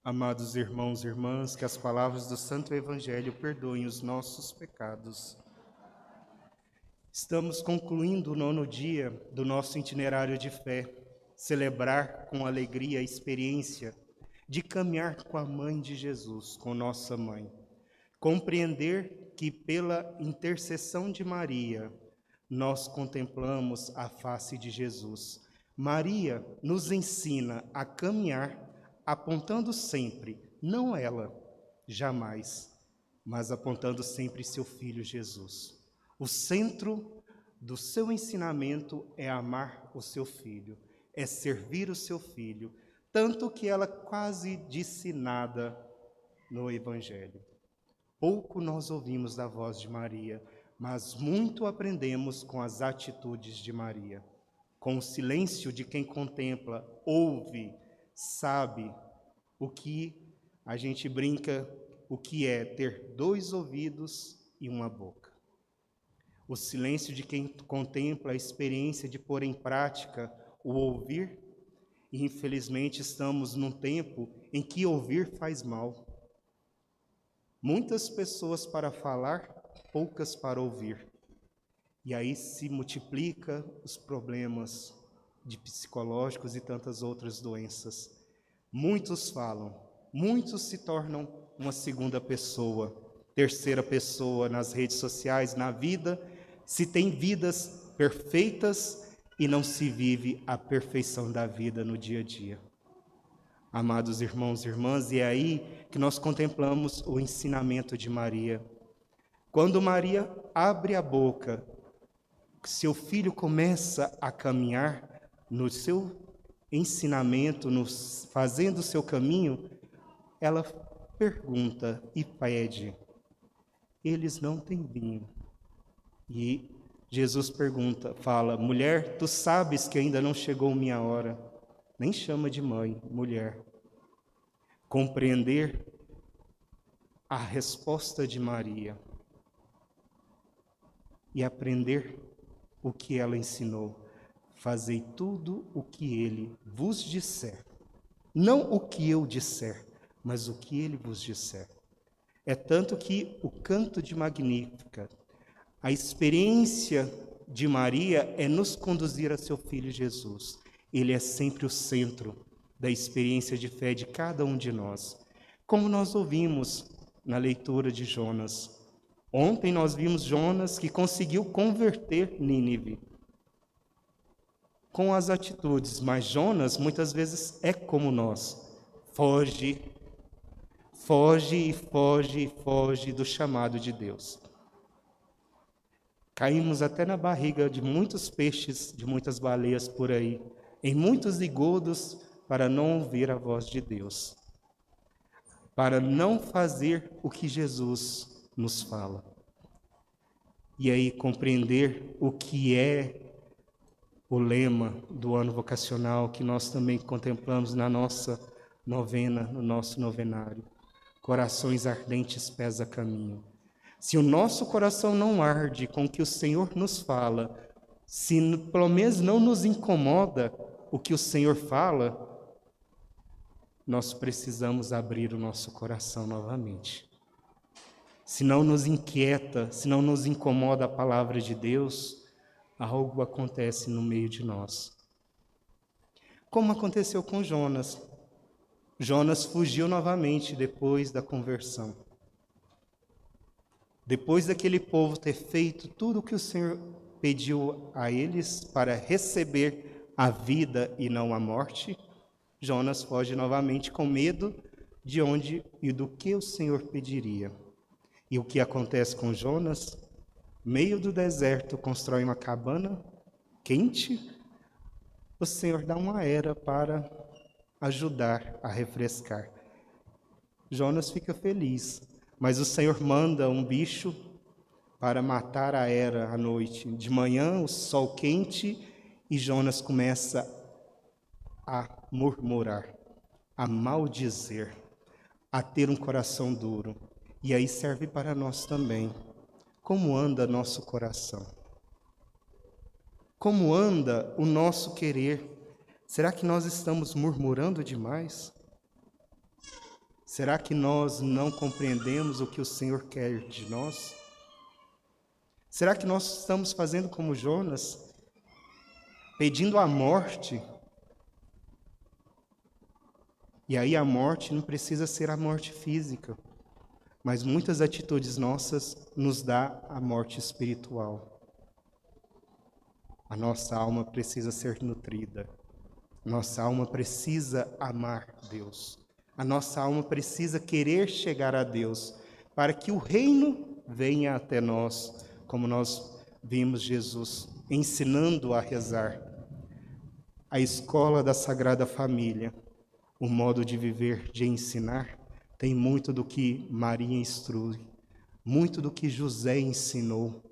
Amados irmãos e irmãs, que as palavras do Santo Evangelho perdoem os nossos pecados. Estamos concluindo o 9º dia do nosso itinerário de fé, celebrar com alegria a experiência de caminhar com a Mãe de Jesus, com nossa Mãe. Compreender que pela intercessão de Maria, nós contemplamos a face de Jesus. Maria nos ensina a caminhar apontando sempre, não ela, jamais, mas apontando sempre seu Filho Jesus. O centro do seu ensinamento é amar o seu Filho, é servir o seu Filho, tanto que ela quase disse nada no Evangelho. Pouco nós ouvimos da voz de Maria, mas muito aprendemos com as atitudes de Maria. Com o silêncio de quem contempla, ouve, sabe o que a gente brinca, o que é ter 2 ouvidos e uma boca. O silêncio de quem contempla a experiência de pôr em prática o ouvir, e infelizmente estamos num tempo em que ouvir faz mal. Muitas pessoas para falar, poucas para ouvir. E aí se multiplica os problemas psicológicos e tantas outras doenças. Muitos falam, muitos se tornam uma segunda pessoa, terceira pessoa nas redes sociais, na vida. Se tem vidas perfeitas e não se vive a perfeição da vida no dia a dia. Amados irmãos e irmãs, e é aí que nós contemplamos o ensinamento de Maria. Quando Maria abre a boca, seu filho começa a caminhar no seu ensinamento, fazendo o seu caminho, ela pergunta e pede, eles não têm vinho. E Jesus fala, mulher, tu sabes que ainda não chegou minha hora. Nem chama de mãe, mulher. Compreender a resposta de Maria e aprender o que ela ensinou. Fazei tudo o que ele vos disser. Não o que eu disser, mas o que ele vos disser. É tanto que o canto de Magnífica, a experiência de Maria é nos conduzir a seu Filho Jesus. Ele é sempre o centro da experiência de fé de cada um de nós. Como nós ouvimos na leitura de Jonas. Ontem nós vimos Jonas que conseguiu converter Nínive com as atitudes, mas Jonas muitas vezes é como nós. Foge do chamado de Deus. Caímos até na barriga de muitos peixes, de muitas baleias por aí, em muitos engodos para não ouvir a voz de Deus, para não fazer o que Jesus nos fala. E aí compreender o que é o lema do ano vocacional que nós também contemplamos na nossa novena, no nosso novenário. Corações ardentes, pés a caminho. Se o nosso coração não arde com o que o Senhor nos fala, se pelo menos não nos incomoda o que o Senhor fala, nós precisamos abrir o nosso coração novamente. Se não nos inquieta, se não nos incomoda a palavra de Deus, algo acontece no meio de nós. Como aconteceu com Jonas. Jonas fugiu novamente depois da conversão. Depois daquele povo ter feito tudo o que o Senhor pediu a eles para receber a vida e não a morte, Jonas foge novamente com medo de onde e do que o Senhor pediria. E o que acontece com Jonas? Meio do deserto, constrói uma cabana quente. O Senhor dá uma era para ajudar a refrescar. Jonas fica feliz, mas o Senhor manda um bicho para matar a era à noite. De manhã, o sol quente, e Jonas começa a murmurar, a maldizer, a ter um coração duro. E aí serve para nós também. Como anda nosso coração? Como anda o nosso querer? Será que nós estamos murmurando demais? Será que nós não compreendemos o que o Senhor quer de nós? Será que nós estamos fazendo como Jonas, pedindo a morte? E aí a morte não precisa ser a morte física, mas muitas atitudes nossas nos dá a morte espiritual. A nossa alma precisa ser nutrida. Nossa alma precisa amar Deus. A nossa alma precisa querer chegar a Deus, para que o reino venha até nós, como nós vimos Jesus ensinando a rezar. A escola da Sagrada Família, o modo de viver, de ensinar, tem muito do que Maria instrui, muito do que José ensinou.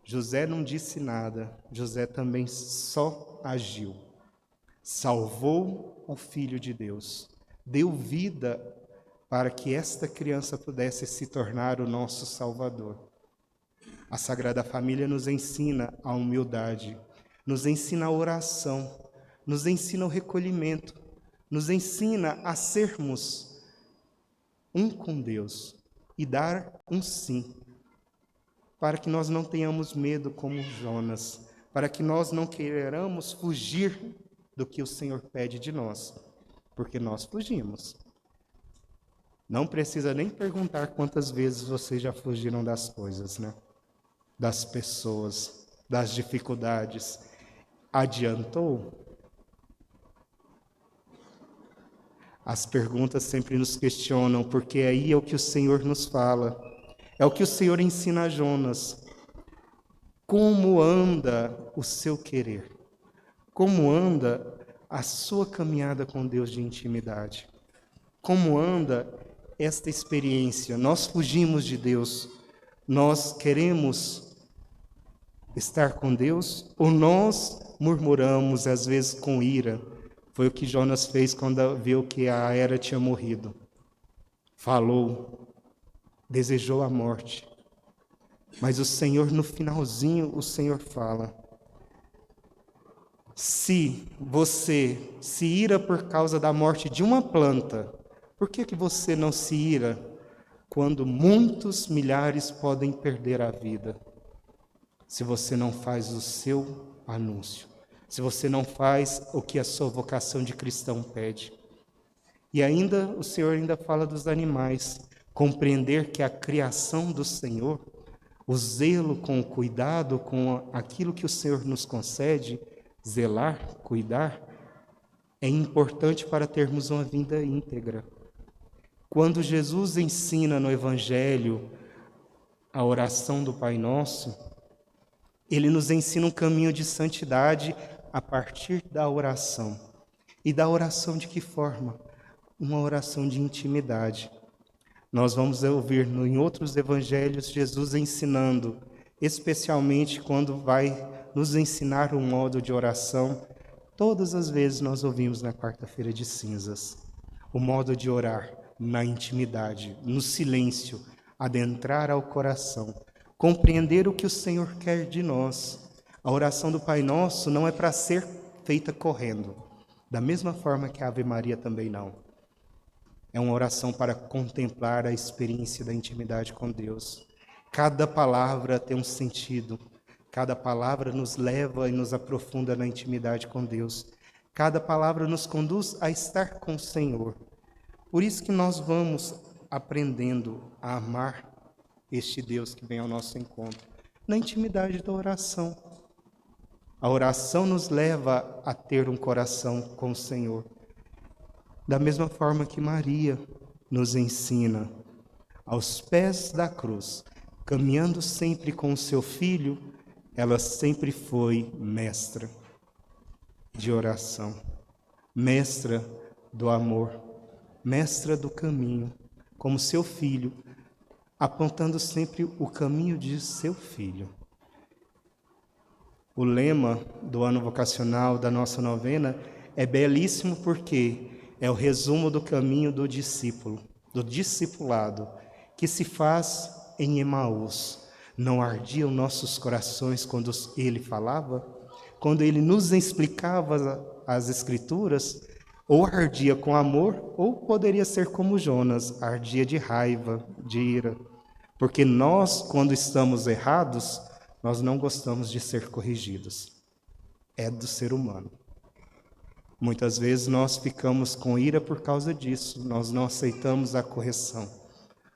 José não disse nada, José também só agiu. Salvou o Filho de Deus, deu vida para que esta criança pudesse se tornar o nosso Salvador. A Sagrada Família nos ensina a humildade, nos ensina a oração, nos ensina o recolhimento, nos ensina a sermos um com Deus e dar um sim, para que nós não tenhamos medo como Jonas, para que nós não queiramos fugir do que o Senhor pede de nós, porque nós fugimos. Não precisa nem perguntar quantas vezes vocês já fugiram das coisas, né? Das pessoas, das dificuldades. Adiantou? As perguntas sempre nos questionam, porque aí é o que o Senhor nos fala. É o que o Senhor ensina a Jonas. Como anda o seu querer? Como anda a sua caminhada com Deus de intimidade? Como anda esta experiência? Nós fugimos de Deus. Nós queremos estar com Deus? Ou nós murmuramos, às vezes com ira? Foi o que Jonas fez quando viu que a Hera tinha morrido. Falou, desejou a morte. Mas o Senhor, no finalzinho, o Senhor fala: se você se ira por causa da morte de uma planta, por que você não se ira quando muitos milhares podem perder a vida? Se você não faz o seu anúncio. Se você não faz o que a sua vocação de cristão pede. E ainda, o Senhor ainda fala dos animais. Compreender que a criação do Senhor, o zelo com o cuidado, com aquilo que o Senhor nos concede, zelar, cuidar, é importante para termos uma vida íntegra. Quando Jesus ensina no Evangelho a oração do Pai Nosso, Ele nos ensina um caminho de santidade a partir da oração. E da oração de que forma? Uma oração de intimidade. Nós vamos ouvir em outros evangelhos Jesus ensinando, especialmente quando vai nos ensinar um modo de oração. Todas as vezes nós ouvimos na quarta-feira de cinzas o modo de orar na intimidade, no silêncio, adentrar ao coração, compreender o que o Senhor quer de nós. A oração do Pai Nosso não é para ser feita correndo, da mesma forma que a Ave Maria também não. É uma oração para contemplar a experiência da intimidade com Deus. Cada palavra tem um sentido, cada palavra nos leva e nos aprofunda na intimidade com Deus. Cada palavra nos conduz a estar com o Senhor. Por isso que nós vamos aprendendo a amar este Deus que vem ao nosso encontro, na intimidade da oração. A oração nos leva a ter um coração com o Senhor. Da mesma forma que Maria nos ensina, aos pés da cruz, caminhando sempre com o seu filho, ela sempre foi mestra de oração, mestra do amor, mestra do caminho, como seu filho, apontando sempre o caminho de seu filho. O lema do ano vocacional da nossa novena é belíssimo porque é o resumo do caminho do discípulo, do discipulado, que se faz em Emaús. Não ardiam nossos corações quando ele falava? Quando ele nos explicava as Escrituras, Ou ardia com amor, ou poderia ser como Jonas, ardia de raiva, de ira. Porque nós, quando estamos errados, nós não gostamos de ser corrigidos. É do ser humano. Muitas vezes nós ficamos com ira por causa disso. Nós não aceitamos a correção.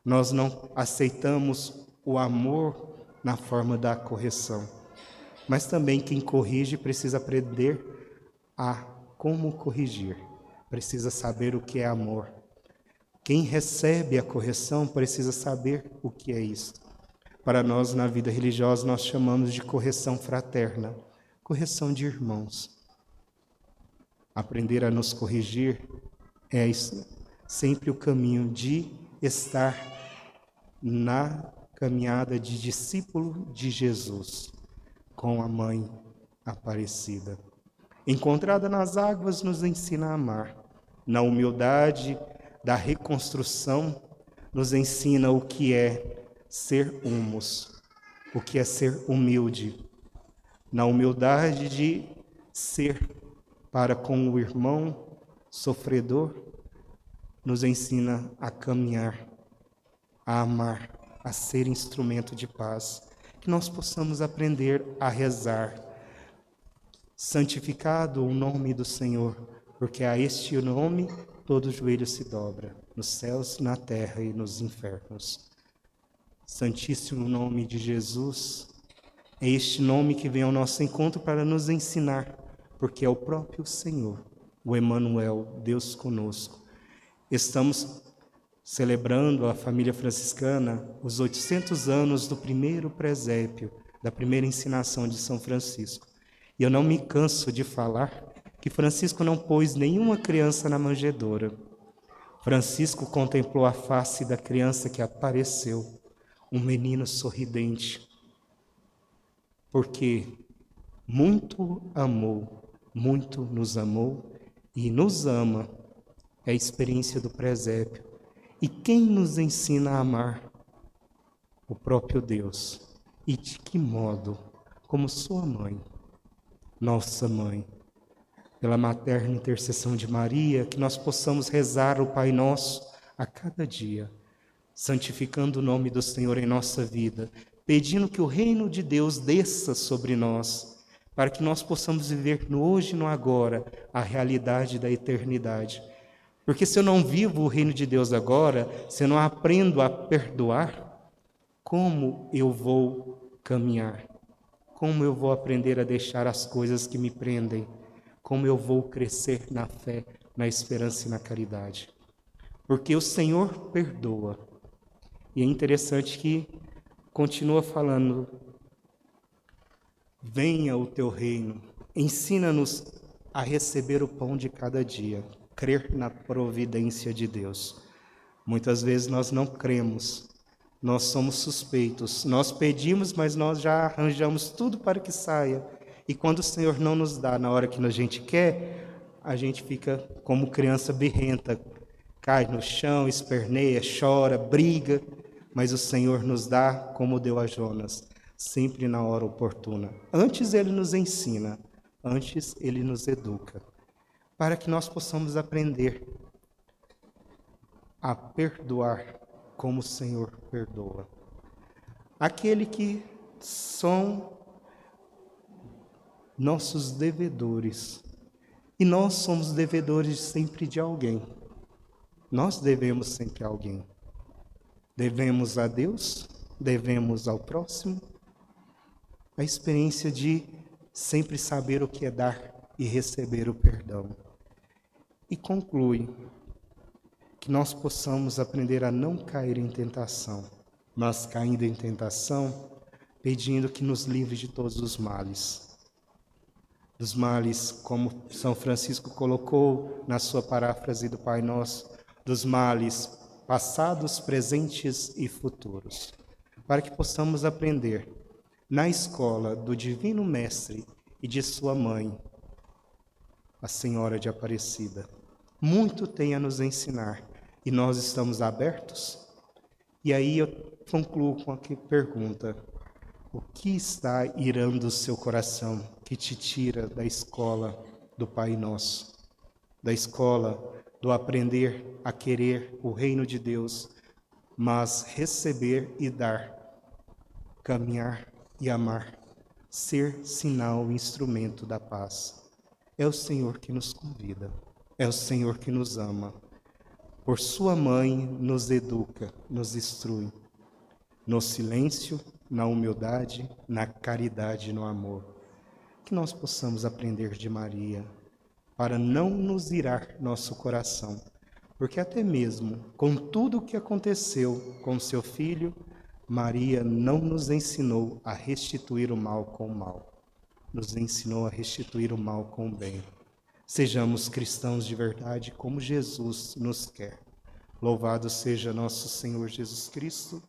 Nós não aceitamos o amor na forma da correção. Mas também quem corrige precisa aprender a como corrigir. Precisa saber o que é amor. Quem recebe a correção precisa saber o que é isso. Para nós, na vida religiosa, nós chamamos de correção fraterna, correção de irmãos. Aprender a nos corrigir é sempre o caminho de estar na caminhada de discípulo de Jesus, com a Mãe Aparecida. Encontrada nas águas, nos ensina a amar. Na humildade da reconstrução, nos ensina o que é ser humus, o que é ser humilde. Na humildade de ser para com o irmão sofredor, nos ensina a caminhar, a amar, a ser instrumento de paz. Que nós possamos aprender a rezar. Santificado o nome do Senhor, porque a este nome todo joelho se dobra, nos céus, na terra e nos infernos. Santíssimo nome de Jesus, é este nome que vem ao nosso encontro para nos ensinar, porque é o próprio Senhor, o Emmanuel, Deus conosco. Estamos celebrando a família franciscana os 800 anos do primeiro presépio, da primeira ensinação de São Francisco. E eu não me canso de falar que Francisco não pôs nenhuma criança na manjedoura. Francisco contemplou a face da criança que apareceu, um menino sorridente, porque muito amou, muito nos amou e nos ama. É a experiência do presépio. E quem nos ensina a amar? O próprio Deus. E de que modo? Como sua mãe, nossa mãe. Pela materna intercessão de Maria, que nós possamos rezar o Pai Nosso a cada dia, santificando o nome do Senhor em nossa vida, pedindo que o reino de Deus desça sobre nós, para que nós possamos viver no hoje e no agora a realidade da eternidade. Porque se eu não vivo o reino de Deus agora, se eu não aprendo a perdoar, como eu vou caminhar? Como eu vou aprender a deixar as coisas que me prendem? Como eu vou crescer na fé, na esperança e na caridade? Porque o Senhor perdoa. E é interessante que continua falando: venha o teu reino, ensina-nos a receber o pão de cada dia, crer na providência de Deus. Muitas vezes nós não cremos, nós somos suspeitos, nós pedimos, mas nós já arranjamos tudo para que saia. E quando o Senhor não nos dá na hora que a gente quer, a gente fica como criança birrenta, cai no chão, esperneia, chora, briga, mas o Senhor nos dá como deu a Jonas, sempre na hora oportuna. Antes Ele nos ensina, antes Ele nos educa, para que nós possamos aprender a perdoar como o Senhor perdoa. Aquele que são nossos devedores. E nós somos devedores sempre de alguém. Nós devemos sempre a alguém. Devemos a Deus, devemos ao próximo. A experiência de sempre saber o que é dar e receber o perdão. E conclui que nós possamos aprender a não cair em tentação, mas caindo em tentação, pedindo que nos livre de todos os males. Dos males, como São Francisco colocou na sua paráfrase do Pai Nosso, dos males passados, presentes e futuros, para que possamos aprender na escola do Divino Mestre e de sua mãe, a Senhora de Aparecida. Muito tem a nos ensinar e nós estamos abertos? E aí eu concluo com a pergunta: o que está irando o seu coração que te tira da escola do Pai Nosso? da escola, do aprender a querer o reino de Deus, mas receber e dar, caminhar e amar, ser sinal e instrumento da paz. É o Senhor que nos convida, é o Senhor que nos ama. Por sua mãe nos educa, nos instrui, no silêncio, na humildade, na caridade e no amor. Que nós possamos aprender de Maria, para não nos irar nosso coração, porque até mesmo com tudo o que aconteceu com seu filho, Maria não nos ensinou a restituir o mal com o mal, nos ensinou a restituir o mal com o bem. Sejamos cristãos de verdade como Jesus nos quer. Louvado seja nosso Senhor Jesus Cristo.